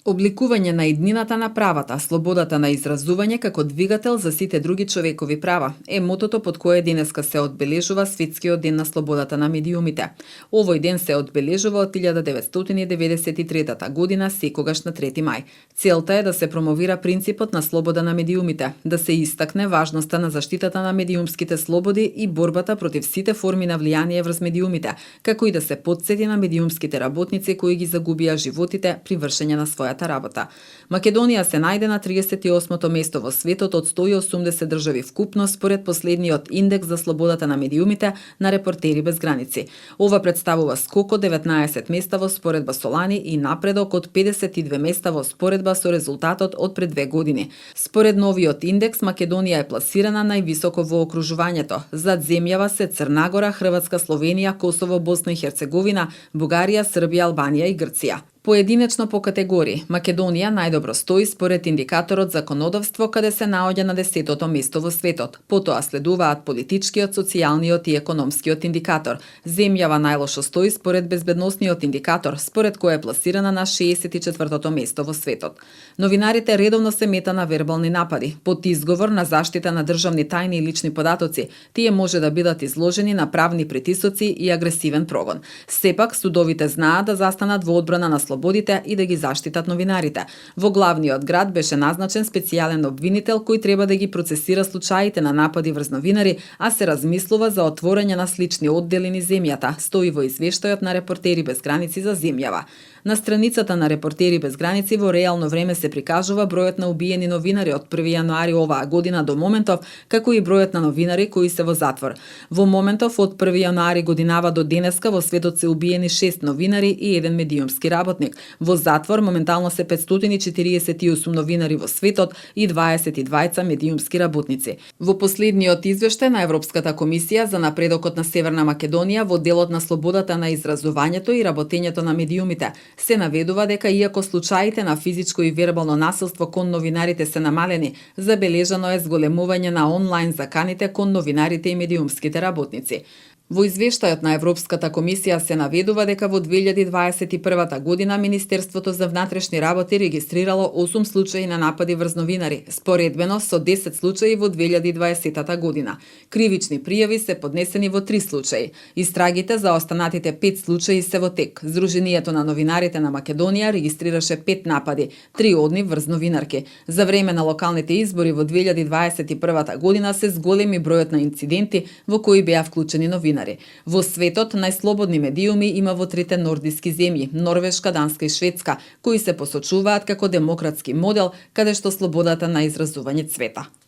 Обликување на иднината на правата, слободата на изразување како двигател за сите други човекови права е мотото под кое денеска се одбележува Светскиот ден на слободата на медиумите. Овој ден се одбележува од 1993 година секогаш на 3 мај. Целта е да се промовира принципот на слобода на медиумите, да се истакне важноста на заштитата на медиумските слободи и борбата против сите форми на влијание врз медиумите, како и да се потсети на медиумските работници кои ги загубија животите при вршење на својата работа. Македонија се најде на 38-то место во светот од 180 држави вкупно според последниот индекс за слободата на медиумите на Репортери без граници. Ова представува скок од 19 места во споредба со лани и напредок од 52 места во споредба со резултатот од пред 2 години. Според новиот индекс Македонија е пласирана највисоко во окружувањето. Зад земјава се Црна Гора, Хрватска, Словенија, Косово, Босна и Херцеговина, Бугарија, Србија, Албанија и Грција. Поединечно по категории, Македонија најдобро стои според индикаторот законодавство каде се наоѓа на 10-то место во светот. Потоа следуваат политичкиот, социјалниот и економскиот индикатор. Земјава најлошо стои според безбедносниот индикатор, според кој е пласирана на 64-то место во светот. Новинарите редовно се мета на вербални напади. Под изговор на заштита на државни тајни и лични податоци, тие може да бидат изложени на правни притисоци и агресивен прогон. Сепак, судовите знаат да застанат во одбрана на слободите и да ги заштитат новинарите. Во главниот град беше назначен специјален обвинител кој треба да ги процесира случаите на напади врз новинари, а се размислува за отворање на слични оддели низ земјата, стои во извештајот на Репортери без граници за земјава. На страницата на Репортери без граници во реално време се прикажува бројот на убиени новинари од 1 јануари оваа година до моментов, како и бројот на новинари кои се во затвор. Во моментов од 1 јануари годинава до денеска во светот се убиени 6 новинари и 1 медиумски работник. Во затвор моментално се 548 новинари во светот и 22 медиумски работници. Во последниот извештај на Европската комисија за напредокот на Северна Македонија во делот на слободата на изразувањето и работењето на медиумите се наведува дека иако случаите на физичко и вербално насилство кон новинарите се намалени, забележано е зголемување на онлайн заканите кон новинарите и медиумските работници. Во извештајот на Европската комисија се наведува дека во 2021 година Министерството за внатрешни работи регистрирало 8 случаи на напади врз новинари, споредбено со 10 случаи во 2020 година. Кривични пријави се поднесени во 3 случаи. Истрагите за останатите 5 случаи се во тек. Сдруженијето на новинарите на Македонија регистрираше 5 напади, 3 од нив врз новинарки. За време на локалните избори во 2021 година се зголеми бројот на инциденти во кои беа вклучени новинари. Во светот најслободни медиуми има во трите нордиски земји, Норвешка, Данска и Шведска, кои се посочуваат како демократски модел каде што слободата на изразување цвета.